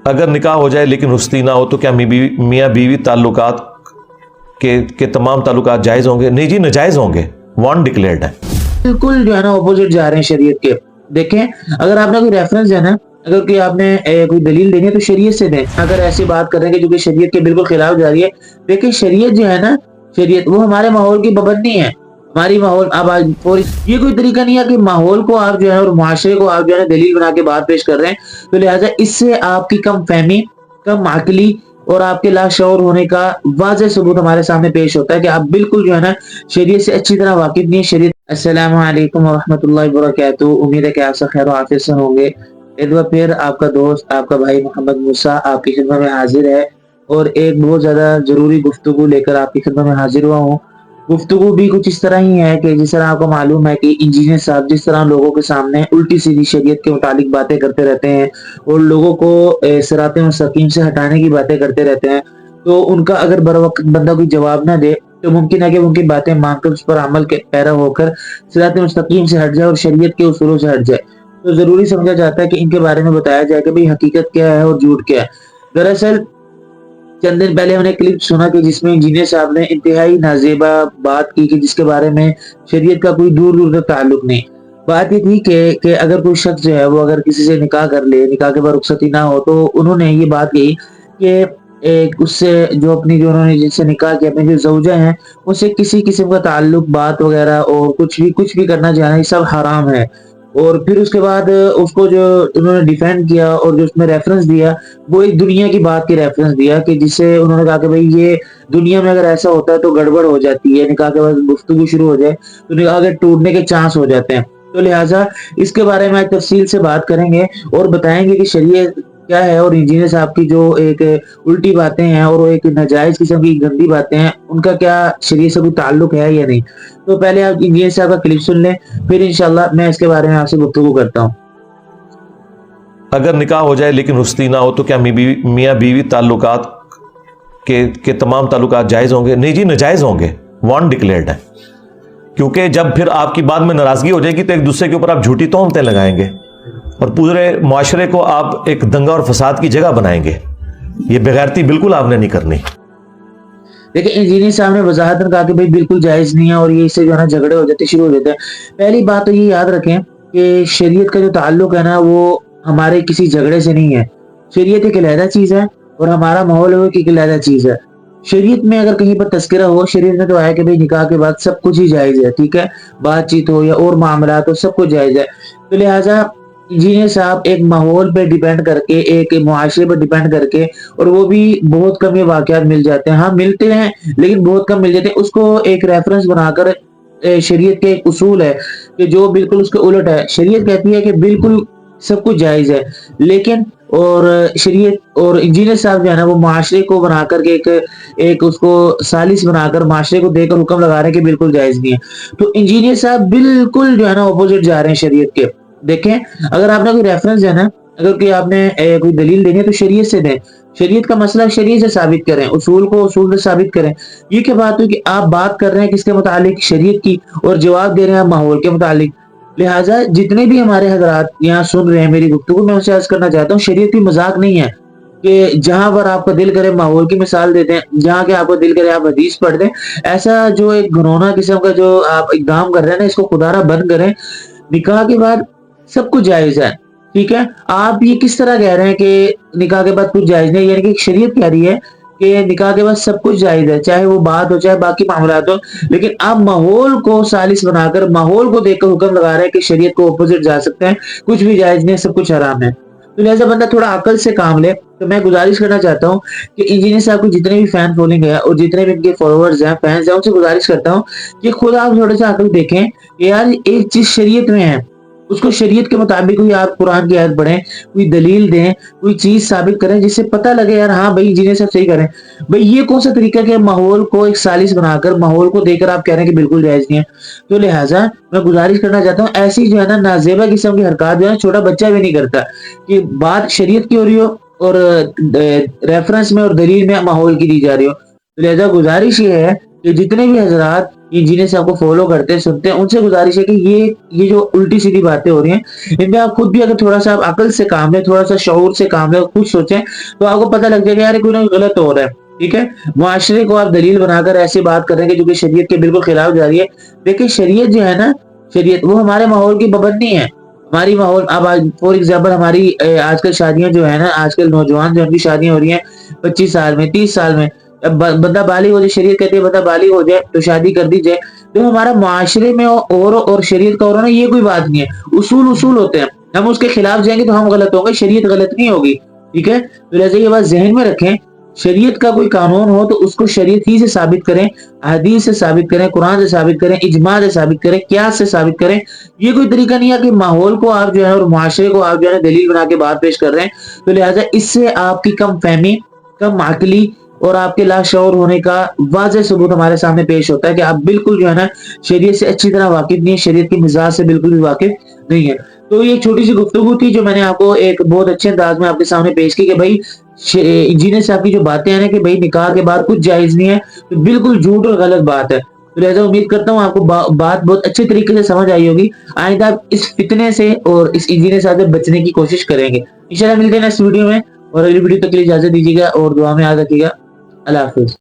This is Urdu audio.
اگر نکاح ہو جائے لیکن رخصتی نہ ہو تو کیا میاں بیوی تعلقات کے تمام تعلقات جائز ہوں گے؟ نہیں جی، ناجائز ہوں گے، وان ڈکلیئرڈ ہے۔ بالکل جو ہے نا اپوزٹ جا رہے ہیں شریعت کے۔ دیکھیں اگر آپ نے کوئی ریفرنس ہے نا، اگر کہ آپ نے کوئی دلیل دینی ہے تو شریعت سے دیں۔ اگر ایسی بات کر رہے ہیں کہ جو کہ شریعت کے بالکل خلاف جا رہی ہے، دیکھیں شریعت جو ہے نا، شریعت وہ ہمارے ماحول کی پابندی ہے۔ ہماری ماحول اب آج یہ کوئی طریقہ نہیں ہے کہ ماحول کو آپ جو ہے اور معاشرے کو آپ جو ہے نا دلیل بنا کے بات پیش کر رہے ہیں، تو لہٰذا اس سے آپ کی کم فہمی، کم عقلی اور آپ کے لاشعور ہونے کا واضح ثبوت ہمارے سامنے پیش ہوتا ہے کہ آپ بالکل جو ہے نا شریعت سے اچھی طرح واقف نہیں ہے۔ شریعت السلام علیکم ورحمۃ اللہ وبرکاتہ، امید ہے کہ آپ سب خیر و عافیت سے ہوں گے۔ ایک بار پھر آپ کا دوست، آپ کا بھائی محمد موسیٰ آپ کی خدمت میں حاضر ہے اور ایک بہت زیادہ ضروری گفتگو لے کر آپ کی خدمت میں حاضر ہوا ہوں۔ گفتگو بھی کچھ اس طرح ہی ہے کہ جس طرح آپ کو معلوم ہے کہ انجینئر صاحب جس طرح لوگوں کے سامنے الٹی سیدھی شریعت کے متعلق باتیں کرتے رہتے ہیں اور لوگوں کو صراط مستقیم سے ہٹانے کی باتیں کرتے رہتے ہیں، تو ان کا اگر بر وقت بندہ کوئی جواب نہ دے تو ممکن ہے کہ ان کی باتیں مان کر اس پر عمل کے پیرا ہو کر صراط مستقیم سے ہٹ جائے اور شریعت کے اصولوں سے ہٹ جائے۔ تو ضروری سمجھا جاتا ہے کہ ان کے بارے میں بتایا جائے کہ بھئی حقیقت کیا ہے اور جھوٹ کیا ہے۔ دراصل چند دن پہلے ہم نے کلپ سنا کہ جس میں انجینئر صاحب نے انتہائی نازیبا بات کی کہ جس کے بارے میں شریعت کا کوئی دور دور تک تعلق نہیں۔ بات یہ تھی کہ اگر کوئی شخص جو ہے وہ اگر کسی سے نکاح کر لے، نکاح کے بعد رخصتی نہ ہو، تو انہوں نے یہ بات کہی کہ اس سے جو انہوں نے جن سے نکاح کیا، اپنی جو زوجہ ہیں، اس سے کسی قسم کا تعلق بات وغیرہ اور کچھ بھی کرنا چاہنا، یہ سب حرام ہے۔ اور پھر اس کے بعد اس کو جو انہوں نے ڈیفینڈ کیا اور جو اس میں ریفرنس دیا، وہ ایک دنیا کی بات کی ریفرنس دیا کہ جس سے انہوں نے کہا کہ بھئی یہ دنیا میں اگر ایسا ہوتا ہے تو گڑبڑ ہو جاتی ہے، نکاح کے بعد گفتگو شروع ہو جائے تو نکاح کے ٹوٹنے کے چانس ہو جاتے ہیں۔ تو لہٰذا اس کے بارے میں تفصیل سے بات کریں گے اور بتائیں گے کہ شریعت کیا ہے اور انجینئر صاحب کی جو ایک الٹی باتیں ہیں اور وہ ایک ناجائز قسم کی گندی باتیں ہیں، ان کا کیا شریعت سے کوئی تعلق ہے یا نہیں۔ تو پہلے آپ انجینئر صاحب کا کلپ سن لیں، پھر انشاءاللہ میں اس کے بارے میں آپ سے گفتگو کرتا ہوں۔ اگر نکاح ہو جائے لیکن رخصتی نہ ہو تو کیا میاں بیوی تعلقات کے تمام تعلقات جائز ہوں گے؟ نہیں جی، ناجائز ہوں گے، وان ڈکلیئرڈ ہے۔ کیونکہ جب پھر آپ کی بات میں ناراضگی ہو جائے گی تو ایک دوسرے کے اوپر آپ جھوٹی تہمتیں لگائیں گے اور پورے معاشرے کو آپ ایک دنگا اور فساد کی جگہ بنائیں گے۔ یہ بغیرتی بالکل آپ نے نہیں کرنی۔ دیکھیں انجینئر صاحب نے وضاحت کہا کہ بھئی بالکل جائز نہیں ہے اور یہ اس سے جو ہے نا جھگڑے ہو جاتے شروع ہو جاتے ہیں۔ پہلی بات تو یہ یاد رکھیں کہ شریعت کا جو تعلق ہے نا وہ ہمارے کسی جھگڑے سے نہیں ہے۔ شریعت ایک علیحدہ چیز ہے اور ہمارا ماحول ہے وہ ایک علیحدہ چیز ہے۔ شریعت میں اگر کہیں پر تذکرہ ہو، شریعت میں تو آیا کہ بھئی نکاح کے بعد سب کچھ ہی جائز ہے، ٹھیک ہے، بات چیت ہو یا اور معاملات ہو، سب کچھ جائز ہے۔ تو لہٰذا انجینئر صاحب ایک ماحول پہ ڈیپینڈ کر کے، ایک معاشرے پہ ڈیپینڈ کر کے، اور وہ بھی بہت کم یہ واقعات مل جاتے ہیں، ہاں ملتے ہیں لیکن بہت کم مل جاتے ہیں، اس کو ایک ریفرنس بنا کر شریعت کے ایک اصول ہے کہ جو بالکل اس کے الٹ ہے۔ شریعت کہتی ہے کہ بالکل سب کچھ جائز ہے، لیکن اور شریعت اور انجینئر صاحب جو ہے نا وہ معاشرے کو بنا کر کے ایک اس کو سالس بنا کر معاشرے کو دے کر حکم لگا رہے ہیں کہ بالکل جائز نہیں ہے۔ تو انجینئر صاحب بالکل جو ہے نا اپوزٹ جا رہے ہیں شریعت کے۔ دیکھیں اگر آپ نے کوئی ریفرنس ہے نا، اگر کہ آپ نے کوئی دلیل دینی ہے تو شریعت سے دیں۔ شریعت کا مسئلہ شریعت سے ثابت کریں، اصول کو اصول سے ثابت کریں۔ یہ کیا بات ہوئی کہ آپ بات کر رہے ہیں کس کے متعلق؟ شریعت کی، اور جواب دے رہے ہیں ماحول کے متعلق۔ لہٰذا جتنے بھی ہمارے حضرات یہاں سن رہے ہیں میری گفتگو، میں ان سے عرض کرنا چاہتا ہوں شریعت کی مذاق نہیں ہے کہ جہاں پر آپ کا دل کرے ماحول کی مثال دیتے ہیں، جہاں کہ آپ کا دل کرے آپ حدیث پڑھ دیں۔ ایسا جو ایک گھنونا قسم کا جو آپ اقدام کر رہے ہیں نا، اس کو خدا را بند کریں۔ نکاح کے بعد سب کچھ جائز ہے، ٹھیک ہے۔ آپ یہ کس طرح کہہ رہے ہیں کہ نکاح کے بعد کچھ جائز نہیں؟ یعنی کہ شریعت کہہ رہی ہے کہ نکاح کے بعد سب کچھ جائز ہے، چاہے وہ بات ہو چاہے باقی معاملات ہو، لیکن آپ ماحول کو سالس بنا کر ماحول کو دیکھ کر حکم لگا رہے ہیں کہ شریعت کو اپوزٹ جا سکتے ہیں، کچھ بھی جائز نہیں، سب کچھ حرام ہے۔ تو لہٰذا بندہ تھوڑا عقل سے کام لے۔ تو میں گزارش کرنا چاہتا ہوں کہ انجینئر صاحب کو جتنے بھی فین فالوئنگ ہے اور جتنے بھی ان کے فالوورز ہیں، فینز ہیں، ان سے گزارش کرتا ہوں کہ خود آپ تھوڑے سے عقل دیکھیں کہ یار ایک چیز شریعت میں ہے، اس کو شریعت کے مطابق کوئی آپ قرآن کی آیت پڑھیں، کوئی دلیل دیں، کوئی چیز ثابت کریں جس سے پتہ لگے یار ہاں بھائی انجینئر صاحب صحیح کریں۔ بھائی یہ کون سا طریقہ کہ ماحول کو ایک سالس بنا کر ماحول کو دے کر آپ کہہ رہے ہیں کہ بالکل جائز نہیں ہے۔ تو لہٰذا میں گزارش کرنا چاہتا ہوں ایسی جو ہے نا نازیبا قسم کی حرکات جو ہے چھوٹا بچہ بھی نہیں کرتا، کہ بات شریعت کی ہو رہی ہو اور ریفرنس میں اور دلیل میں ماحول کی دی جا رہی ہو۔ تو لہٰذا گزارش یہ ہے کہ جتنے بھی حضرات انجینئر صاحب کو فالو کرتے ہیں سنتے ہیں ان سے گزارش ہے کہ یہ جو الٹی سیدھی باتیں ہو رہی ہیں ان میں آپ خود بھی اگر تھوڑا سا آپ عقل سے کام لیں تھوڑا سا شعور سے کام لیں خود سوچیں تو آپ کو پتہ لگ جائے گا یار کوئی نہ کوئی غلط ہو رہا ہے. ٹھیک ہے, معاشرے کو آپ دلیل بنا کر ایسی بات کر رہے ہیں کہ جو کہ شریعت کے بالکل خلاف جا رہی ہے. دیکھیں شریعت جو ہے نا, شریعت وہ ہمارے ماحول کی پابندی ہے. ہماری ماحول اب فور ایگزامپل ہماری آج کل شادیاں جو ہے نا, آج کل نوجوان جو ان کی شادیاں ہو رہی ہیں 25 سال میں 30 سال میں, اب بندہ بالغ ہو جائے, شریعت کہتے ہیں بندہ بالغ ہو جائے تو شادی کر دی جائے. تو ہمارا معاشرے میں اور شریعت کا اور ہونا یہ کوئی بات نہیں ہے, اصول ہوتے ہیں. ہم اس کے خلاف جائیں گے تو ہم غلط ہوں گے, شریعت غلط نہیں ہوگی. ٹھیک ہے, تو لہٰذا یہ بات ذہن میں رکھیں. شریعت کا کوئی قانون ہو تو اس کو شریعت ہی سے ثابت کریں, حدیث سے ثابت کریں, قرآن سے ثابت کریں, اجماع سے ثابت کریں, قیاس سے ثابت کریں. یہ کوئی طریقہ نہیں ہے کہ ماحول کو آپ جو ہے اور معاشرے کو آپ جو ہے دلیل بنا کے بات پیش کر رہے ہیں. تو لہٰذا اس سے آپ کی کم فہمی, کم عقلی اور آپ کے لاشعور ہونے کا واضح ثبوت ہمارے سامنے پیش ہوتا ہے کہ آپ بالکل جو ہے نا شریعت سے اچھی طرح واقف نہیں ہے, شریعت کی مزاج سے بالکل بھی واقف نہیں ہے. تو یہ چھوٹی سی گفتگو تھی جو میں نے آپ کو ایک بہت اچھے انداز میں آپ کے سامنے پیش کی کہ بھائی انجینئر صاحب کی جو باتیں ہیں نا کہ بھائی نکاح کے بعد کچھ جائز نہیں ہے, تو بالکل جھوٹ اور غلط بات ہے. تو لہٰذا امید کرتا ہوں آپ کو بات بہت اچھے طریقے سے سمجھ آئی ہوگی. آئندہ آپ اس فتنے سے اور اس انجینئر صاحب سے بچنے کی کوشش کریں گے. انشاءاللہ ملتے ہیں نیکسٹ ویڈیو میں, اور اگلی ویڈیو تک کے لیے اجازت دیجیے گا اور دعا میں یاد رکھیے گا. اللہ حافظ.